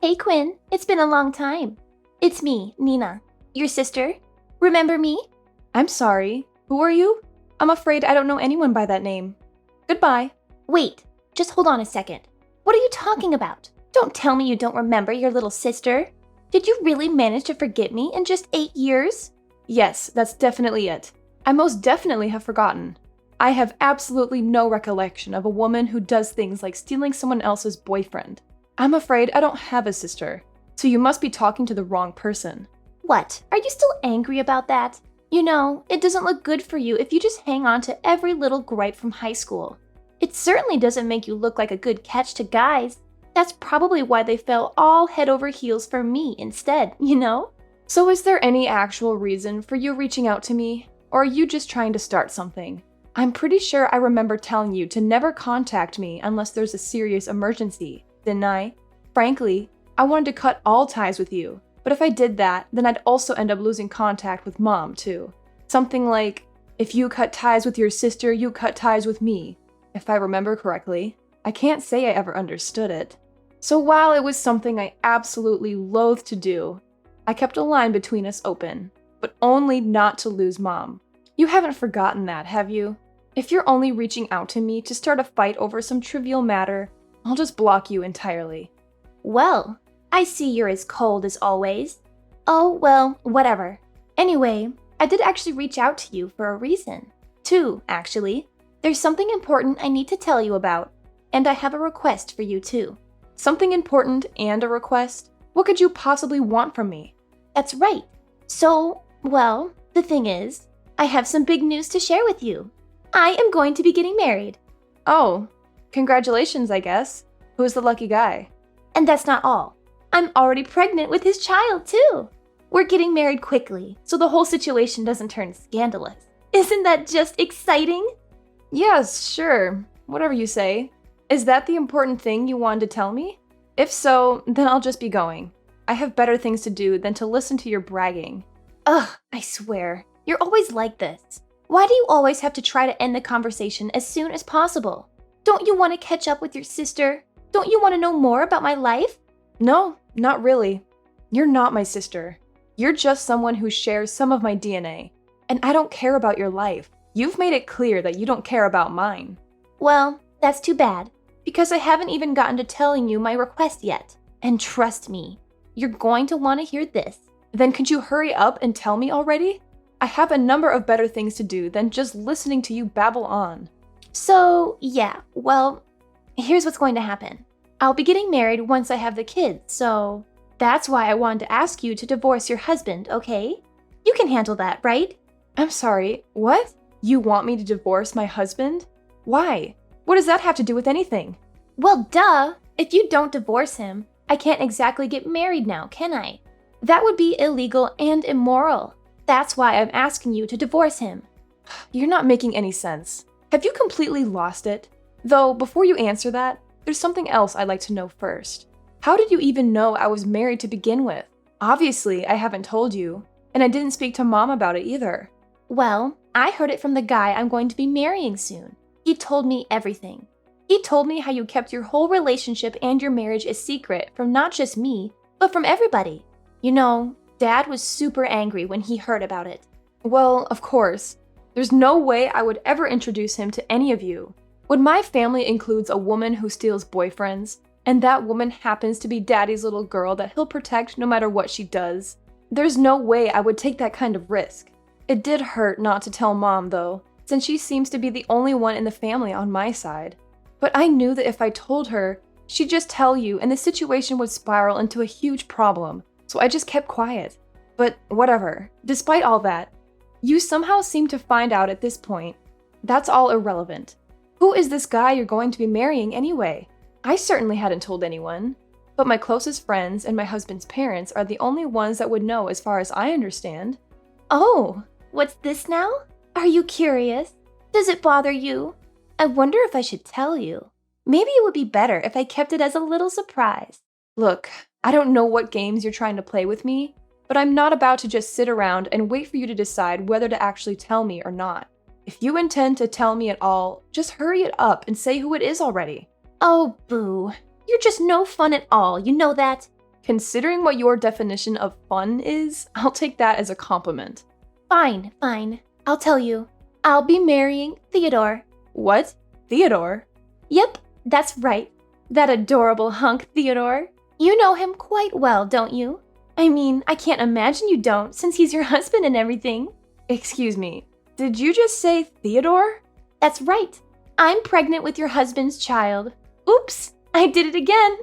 Hey Quinn, it's been a long time. It's me, Nina, your sister. Remember me? I'm sorry. Who are you? I'm afraid I don't know anyone by that name. Goodbye. Wait, just hold on a second. What are you talking about? Don't tell me you don't remember your little sister. Did you really manage to forget me in just 8 years? Yes, that's definitely it. I most definitely have forgotten. I have absolutely no recollection of a woman who does things like stealing someone else's boyfriend. I'm afraid I don't have a sister, so you must be talking to the wrong person. What? Are you still angry about that? You know, it doesn't look good for you if you just hang on to every little gripe from high school. It certainly doesn't make you look like a good catch to guys. That's probably why they fell all head over heels for me instead, you know? So is there any actual reason for you reaching out to me, or are you just trying to start something? I'm pretty sure I remember telling you to never contact me unless there's a serious emergency, didn't I? Frankly, I wanted to cut all ties with you, but if I did that, then I'd also end up losing contact with Mom, too. Something like, if you cut ties with your sister, you cut ties with me, if I remember correctly. I can't say I ever understood it. So while it was something I absolutely loathed to do, I kept a line between us open, but only not to lose Mom. You haven't forgotten that, have you? If you're only reaching out to me to start a fight over some trivial matter, I'll just block you entirely. Well, I see you're as cold as always. Oh, well, whatever. Anyway, I did actually reach out to you for a reason. Two, actually. There's something important I need to tell you about, and I have a request for you too. Something important and a request? What could you possibly want from me? That's right. So, well, the thing is, I have some big news to share with you. I am going to be getting married. Oh, congratulations, I guess. Who's the lucky guy? And that's not all. I'm already pregnant with his child, too. We're getting married quickly, so the whole situation doesn't turn scandalous. Isn't that just exciting? Yes, sure. Whatever you say. Is that the important thing you wanted to tell me? If so, then I'll just be going. I have better things to do than to listen to your bragging. Ugh, I swear. You're always like this. Why do you always have to try to end the conversation as soon as possible? Don't you want to catch up with your sister? Don't you want to know more about my life? No, not really. You're not my sister. You're just someone who shares some of my DNA. And I don't care about your life. You've made it clear that you don't care about mine. Well, that's too bad, because I haven't even gotten to telling you my request yet. And trust me, you're going to want to hear this. Then could you hurry up and tell me already? I have a number of better things to do than just listening to you babble on. So, yeah, well, here's what's going to happen. I'll be getting married once I have the kids, so that's why I wanted to ask you to divorce your husband, okay? You can handle that, right? I'm sorry, what? You want me to divorce my husband? Why? What does that have to do with anything? Well, duh! If you don't divorce him, I can't exactly get married now, can I? That would be illegal and immoral. That's why I'm asking you to divorce him. You're not making any sense. Have you completely lost it? Though, before you answer that, there's something else I'd like to know first. How did you even know I was married to begin with? Obviously, I haven't told you, and I didn't speak to Mom about it either. Well, I heard it from the guy I'm going to be marrying soon. He told me everything. He told me how you kept your whole relationship and your marriage a secret from not just me, but from everybody. You know, Dad was super angry when he heard about it. Well, of course. There's no way I would ever introduce him to any of you. When my family includes a woman who steals boyfriends, and that woman happens to be Daddy's little girl that he'll protect no matter what she does, there's no way I would take that kind of risk. It did hurt not to tell Mom, though, since she seems to be the only one in the family on my side. But I knew that if I told her, she'd just tell you and the situation would spiral into a huge problem, so I just kept quiet. But whatever, despite all that, you somehow seem to find out at this point. That's all irrelevant. Who is this guy you're going to be marrying anyway? I certainly hadn't told anyone, but my closest friends and my husband's parents are the only ones that would know as far as I understand. Oh, what's this now? Are you curious? Does it bother you? I wonder if I should tell you. Maybe it would be better if I kept it as a little surprise. Look, I don't know what games you're trying to play with me, but I'm not about to just sit around and wait for you to decide whether to actually tell me or not. If you intend to tell me at all, just hurry it up and say who it is already. Oh, boo. You're just no fun at all, you know that? Considering what your definition of fun is, I'll take that as a compliment. Fine, fine. I'll tell you. I'll be marrying Theodore. What? Theodore? Yep, that's right. That adorable hunk Theodore. You know him quite well, don't you? I mean, I can't imagine you don't, since he's your husband and everything. Excuse me, did you just say Theodore? That's right. I'm pregnant with your husband's child. Oops, I did it again.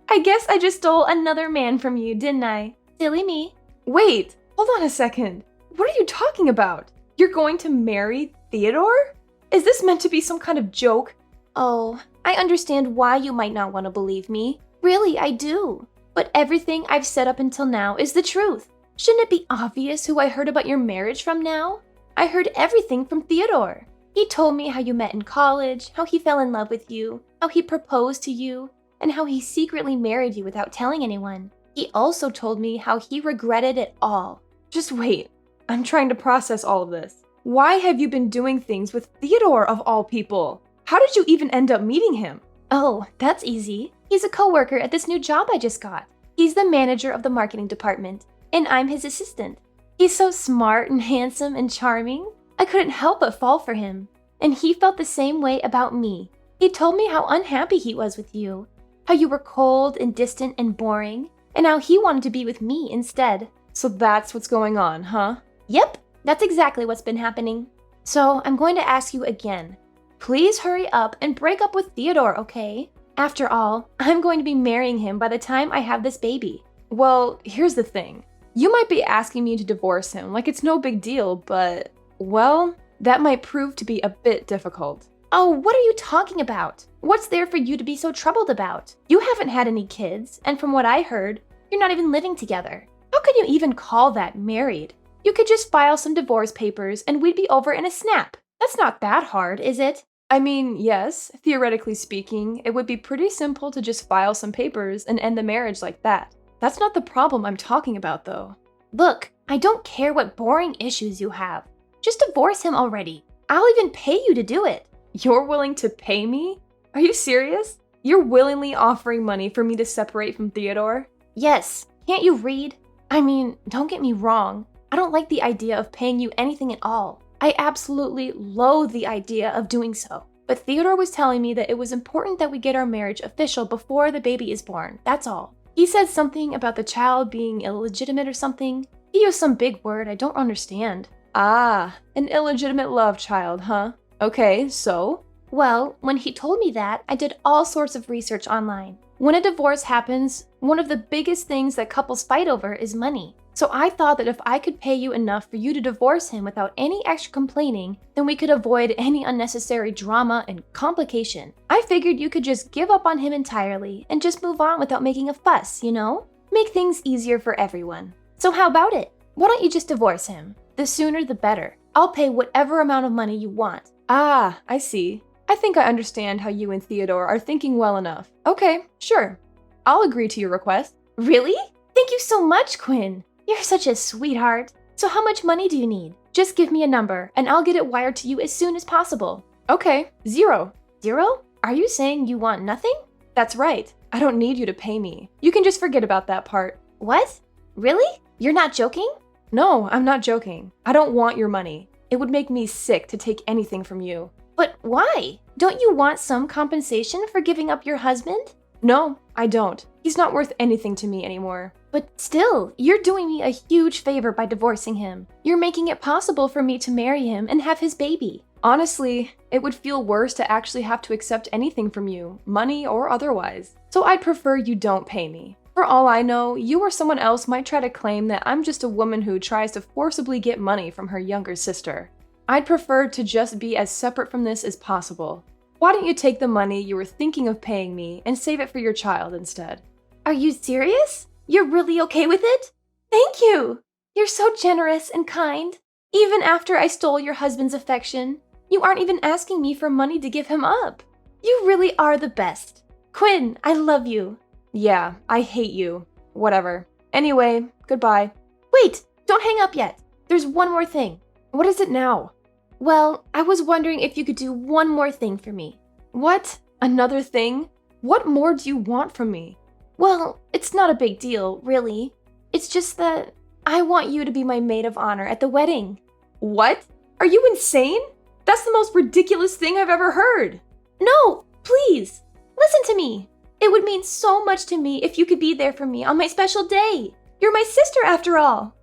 I guess I just stole another man from you, didn't I? Silly me. Wait, hold on a second. What are you talking about? You're going to marry Theodore? Is this meant to be some kind of joke? Oh, I understand why you might not want to believe me. Really, I do. But everything I've said up until now is the truth. Shouldn't it be obvious who I heard about your marriage from now? I heard everything from Theodore. He told me how you met in college, how he fell in love with you, how he proposed to you, and how he secretly married you without telling anyone. He also told me how he regretted it all. Just wait. I'm trying to process all of this. Why have you been doing things with Theodore of all people? How did you even end up meeting him? Oh, that's easy. He's a coworker at this new job I just got. He's the manager of the marketing department, and I'm his assistant. He's so smart and handsome and charming. I couldn't help but fall for him. And he felt the same way about me. He told me how unhappy he was with you, how you were cold and distant and boring, and how he wanted to be with me instead. So that's what's going on, huh? Yep, that's exactly what's been happening. So I'm going to ask you again. Please hurry up and break up with Theodore, okay? After all, I'm going to be marrying him by the time I have this baby. Well, here's the thing. You might be asking me to divorce him like it's no big deal, but, well, that might prove to be a bit difficult. Oh, what are you talking about? What's there for you to be so troubled about? You haven't had any kids, and from what I heard, you're not even living together. How can you even call that married? You could just file some divorce papers and we'd be over in a snap. That's not that hard, is it? I mean, yes, theoretically speaking, it would be pretty simple to just file some papers and end the marriage like that. That's not the problem I'm talking about, though. Look, I don't care what boring issues you have. Just divorce him already. I'll even pay you to do it. You're willing to pay me? Are you serious? You're willingly offering money for me to separate from Theodore? Yes. Can't you read? I mean, don't get me wrong. I don't like the idea of paying you anything at all. I absolutely loathe the idea of doing so. But Theodore was telling me that it was important that we get our marriage official before the baby is born, that's all. He said something about the child being illegitimate or something. He used some big word I don't understand. Ah, an illegitimate love child, huh? Okay, so? Well, when he told me that, I did all sorts of research online. When a divorce happens, one of the biggest things that couples fight over is money. So I thought that if I could pay you enough for you to divorce him without any extra complaining, then we could avoid any unnecessary drama and complication. I figured you could just give up on him entirely and just move on without making a fuss, you know? Make things easier for everyone. So how about it? Why don't you just divorce him? The sooner the better. I'll pay whatever amount of money you want. Ah, I see. I think I understand how you and Theodore are thinking well enough. Okay, sure. I'll agree to your request. Really? Thank you so much, Quinn. You're such a sweetheart. So how much money do you need? Just give me a number, and I'll get it wired to you as soon as possible. Okay, 0. 0? Are you saying you want nothing? That's right. I don't need you to pay me. You can just forget about that part. What? Really? You're not joking? No, I'm not joking. I don't want your money. It would make me sick to take anything from you. But why? Don't you want some compensation for giving up your husband? No, I don't. He's not worth anything to me anymore. But still, you're doing me a huge favor by divorcing him. You're making it possible for me to marry him and have his baby. Honestly, it would feel worse to actually have to accept anything from you, money or otherwise. So I'd prefer you don't pay me. For all I know, you or someone else might try to claim that I'm just a woman who tries to forcibly get money from her younger sister. I'd prefer to just be as separate from this as possible. Why don't you take the money you were thinking of paying me and save it for your child instead? Are you serious? You're really okay with it? Thank you! You're so generous and kind. Even after I stole your husband's affection, you aren't even asking me for money to give him up. You really are the best. Quinn, I love you. Yeah, I hate you. Whatever. Anyway, goodbye. Wait, don't hang up yet. There's one more thing. What is it now? Well, I was wondering if you could do one more thing for me. What? Another thing? What more do you want from me? Well, it's not a big deal, really. It's just that I want you to be my maid of honor at the wedding. What? Are you insane? That's the most ridiculous thing I've ever heard. No, please, listen to me. It would mean so much to me if you could be there for me on my special day. You're my sister after all.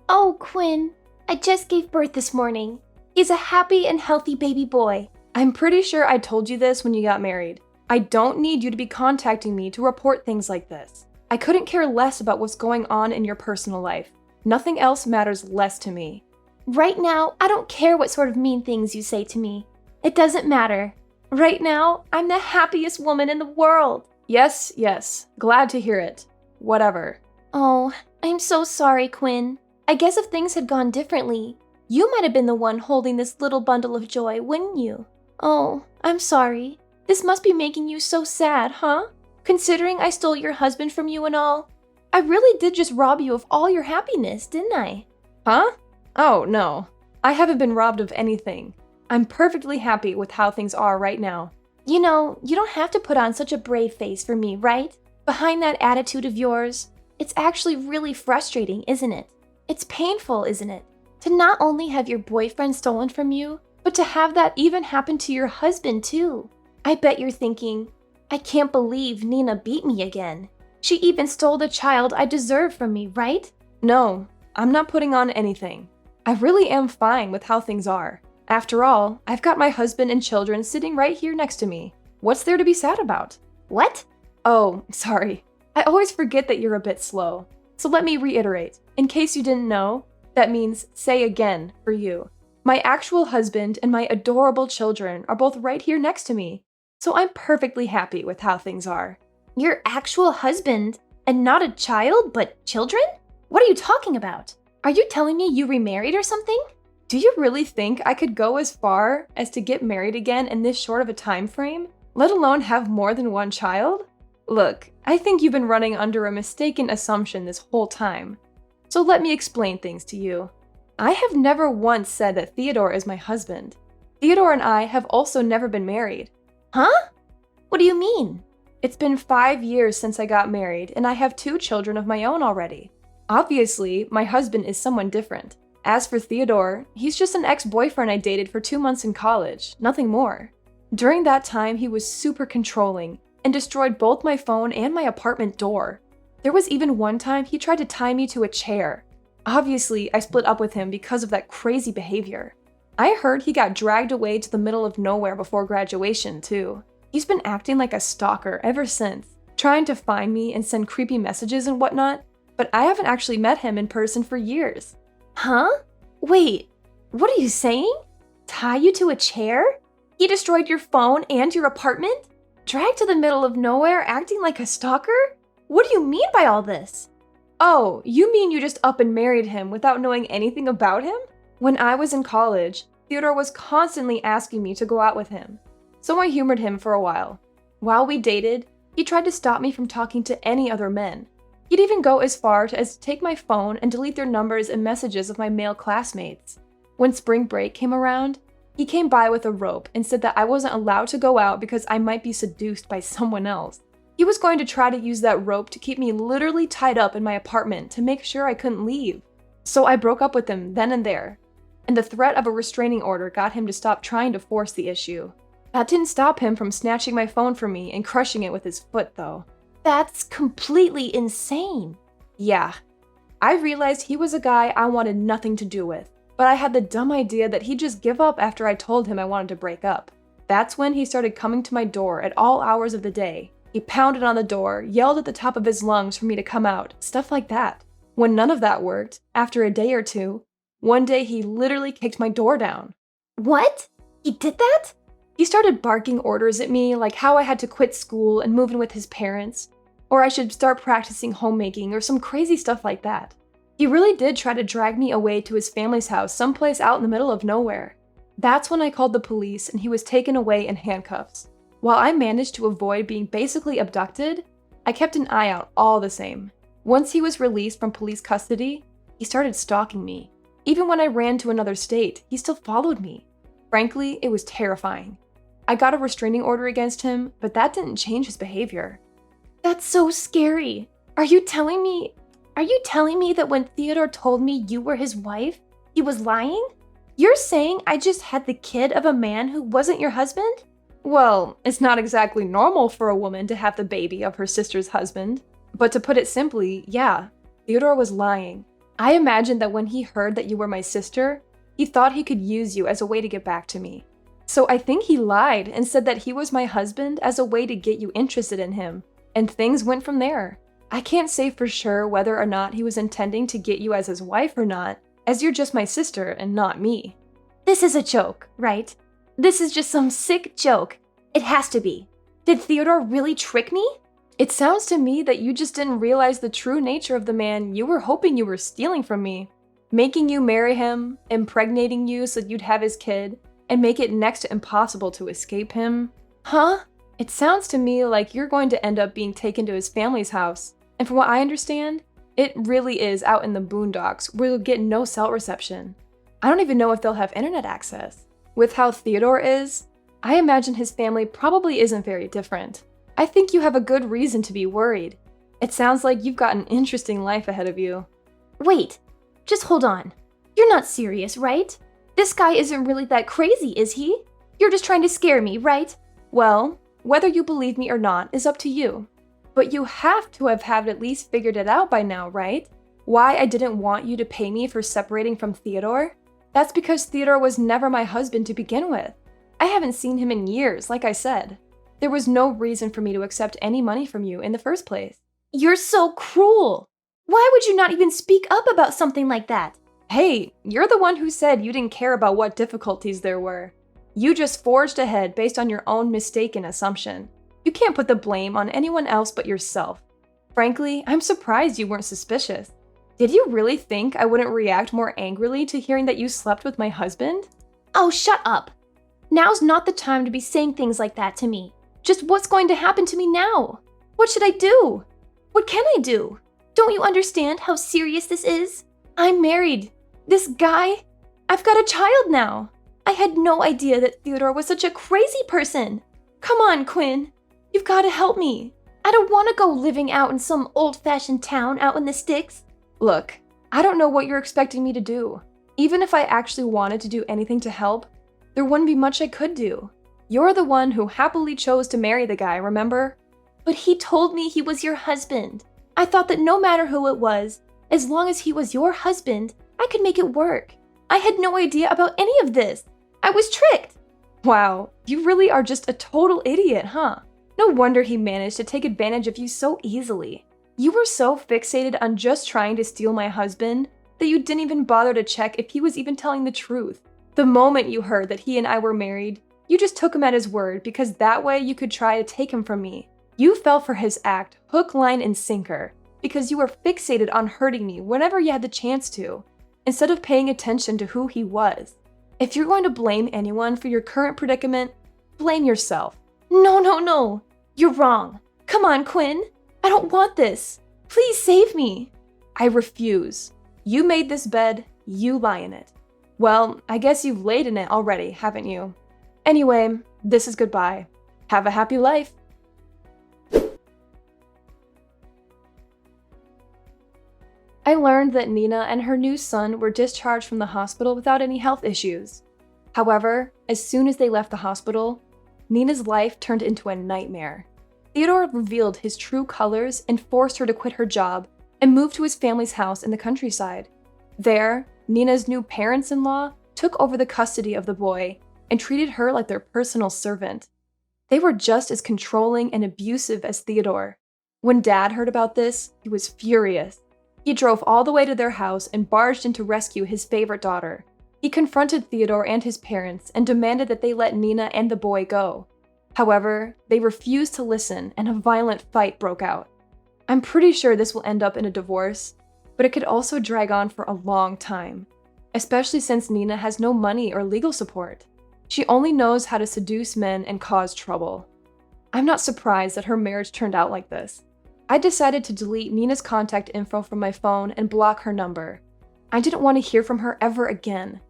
Oh, Quinn, I just gave birth this morning. He's a happy and healthy baby boy. I'm pretty sure I told you this when you got married. I don't need you to be contacting me to report things like this. I couldn't care less about what's going on in your personal life. Nothing else matters less to me. Right now, I don't care what sort of mean things you say to me. It doesn't matter. Right now, I'm the happiest woman in the world. Yes, glad to hear it. Whatever. Oh, I'm so sorry, Quinn. I guess if things had gone differently, you might have been the one holding this little bundle of joy, wouldn't you? Oh, I'm sorry. This must be making you so sad, huh? Considering I stole your husband from you and all. I really did just rob you of all your happiness, didn't I? Huh? Oh, no. I haven't been robbed of anything. I'm perfectly happy with how things are right now. You know, you don't have to put on such a brave face for me, right? Behind that attitude of yours, it's actually really frustrating, isn't it? It's painful, isn't it? To not only have your boyfriend stolen from you, but to have that even happen to your husband too. I bet you're thinking, I can't believe Nina beat me again. She even stole the child I deserve from me, right? No, I'm not putting on anything. I really am fine with how things are. After all, I've got my husband and children sitting right here next to me. What's there to be sad about? What? Oh, sorry. I always forget that you're a bit slow. So let me reiterate. In case you didn't know, that means say again for you. My actual husband and my adorable children are both right here next to me. So I'm perfectly happy with how things are. Your actual husband and not a child, but children? What are you talking about? Are you telling me you remarried or something? Do you really think I could go as far as to get married again in this short of a time frame, let alone have more than one child? Look, I think you've been running under a mistaken assumption this whole time. So let me explain things to you. I have never once said that Theodore is my husband. Theodore and I have also never been married. Huh? What do you mean? It's been 5 years since I got married, and I have 2 children of my own already. Obviously, my husband is someone different. As for Theodore, he's just an ex-boyfriend I dated for 2 months in college, nothing more. During that time, he was super controlling and destroyed both my phone and my apartment door. There was even one time he tried to tie me to a chair. Obviously, I split up with him because of that crazy behavior. I heard he got dragged away to the middle of nowhere before graduation, too. He's been acting like a stalker ever since, trying to find me and send creepy messages and whatnot, but I haven't actually met him in person for years. Huh? Wait, what are you saying? Tie you to a chair? He destroyed your phone and your apartment? Dragged to the middle of nowhere acting like a stalker? What do you mean by all this? Oh, you mean you just up and married him without knowing anything about him? When I was in college, Theodore was constantly asking me to go out with him, so I humored him for a while. While we dated, he tried to stop me from talking to any other men. He'd even go as far as to take my phone and delete their numbers and messages of my male classmates. When spring break came around, he came by with a rope and said that I wasn't allowed to go out because I might be seduced by someone else. He was going to try to use that rope to keep me literally tied up in my apartment to make sure I couldn't leave. So I broke up with him then and there, and the threat of a restraining order got him to stop trying to force the issue. That didn't stop him from snatching my phone from me and crushing it with his foot, though. That's completely insane. Yeah. I realized he was a guy I wanted nothing to do with, but I had the dumb idea that he'd just give up after I told him I wanted to break up. That's when he started coming to my door at all hours of the day. He pounded on the door, yelled at the top of his lungs for me to come out, stuff like that. When none of that worked, after a day or two, one day he literally kicked my door down. What? He did that? He started barking orders at me, like how I had to quit school and move in with his parents, or I should start practicing homemaking or some crazy stuff like that. He really did try to drag me away to his family's house someplace out in the middle of nowhere. That's when I called the police and he was taken away in handcuffs. While I managed to avoid being basically abducted, I kept an eye out all the same. Once he was released from police custody, he started stalking me. Even when I ran to another state, he still followed me. Frankly, it was terrifying. I got a restraining order against him, but that didn't change his behavior. That's so scary. Are you telling me that when Theodore told me you were his wife, he was lying? You're saying I just had the kid of a man who wasn't your husband? Well, it's not exactly normal for a woman to have the baby of her sister's husband. But to put it simply, yeah, Theodore was lying. I imagined that when he heard that you were my sister, he thought he could use you as a way to get back to me. So I think he lied and said that he was my husband as a way to get you interested in him, and things went from there. I can't say for sure whether or not he was intending to get you as his wife or not, as you're just my sister and not me. This is a joke, right? This is just some sick joke. It has to be. Did Theodore really trick me? It sounds to me that you just didn't realize the true nature of the man you were hoping you were stealing from me. Making you marry him, impregnating you so you'd have his kid, and make it next to impossible to escape him. Huh? It sounds to me like you're going to end up being taken to his family's house. And from what I understand, it really is out in the boondocks where you'll get no cell reception. I don't even know if they'll have internet access. With how Theodore is, I imagine his family probably isn't very different. I think you have a good reason to be worried. It sounds like you've got an interesting life ahead of you. Wait, just hold on. You're not serious, right? This guy isn't really that crazy, is he? You're just trying to scare me, right? Well, whether you believe me or not is up to you. But you have to have at least figured it out by now, right? Why I didn't want you to pay me for separating from Theodore? That's because Theodore was never my husband to begin with. I haven't seen him in years, like I said. There was no reason for me to accept any money from you in the first place. You're so cruel. Why would you not even speak up about something like that? Hey, you're the one who said you didn't care about what difficulties there were. You just forged ahead based on your own mistaken assumption. You can't put the blame on anyone else but yourself. Frankly, I'm surprised you weren't suspicious. Did you really think I wouldn't react more angrily to hearing that you slept with my husband? Oh, shut up. Now's not the time to be saying things like that to me. Just what's going to happen to me now? What should I do? What can I do? Don't you understand how serious this is? I'm married. This guy, I've got a child now. I had no idea that Theodore was such a crazy person. Come on, Quinn. You've got to help me. I don't want to go living out in some old-fashioned town out in the sticks. Look, I don't know what you're expecting me to do. Even if I actually wanted to do anything to help, there wouldn't be much I could do. You're the one who happily chose to marry the guy, remember? But he told me he was your husband. I thought that no matter who it was, as long as he was your husband, I could make it work. I had no idea about any of this. I was tricked. Wow, you really are just a total idiot, huh? No wonder he managed to take advantage of you so easily. You were so fixated on just trying to steal my husband that you didn't even bother to check if he was even telling the truth. The moment you heard that he and I were married, you just took him at his word because that way you could try to take him from me. You fell for his act, hook, line, and sinker, because you were fixated on hurting me whenever you had the chance to, instead of paying attention to who he was. If you're going to blame anyone for your current predicament, blame yourself. No. You're wrong. Come on, Quinn. I don't want this. Please save me. I refuse. You made this bed, you lie in it. Well, I guess you've laid in it already, haven't you? Anyway, this is goodbye. Have a happy life. I learned that Nina and her new son were discharged from the hospital without any health issues. However, as soon as they left the hospital, Nina's life turned into a nightmare. Theodore revealed his true colors and forced her to quit her job and move to his family's house in the countryside. There, Nina's new parents-in-law took over the custody of the boy and treated her like their personal servant. They were just as controlling and abusive as Theodore. When Dad heard about this, he was furious. He drove all the way to their house and barged in to rescue his favorite daughter. He confronted Theodore and his parents and demanded that they let Nina and the boy go. However, they refused to listen and a violent fight broke out. I'm pretty sure this will end up in a divorce, but it could also drag on for a long time, especially since Nina has no money or legal support. She only knows how to seduce men and cause trouble. I'm not surprised that her marriage turned out like this. I decided to delete Nina's contact info from my phone and block her number. I didn't want to hear from her ever again.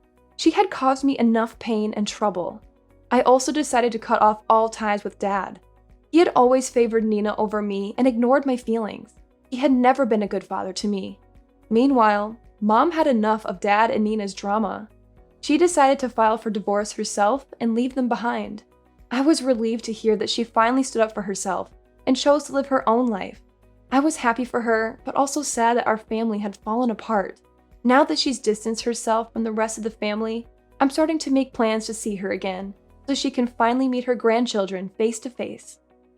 She had caused me enough pain and trouble. I also decided to cut off all ties with Dad. He had always favored Nina over me and ignored my feelings. He had never been a good father to me. Meanwhile, Mom had enough of Dad and Nina's drama. She decided to file for divorce herself and leave them behind. I was relieved to hear that she finally stood up for herself and chose to live her own life. I was happy for her, but also sad that our family had fallen apart. Now that she's distanced herself from the rest of the family, I'm starting to make plans to see her again, so she can finally meet her grandchildren face to face.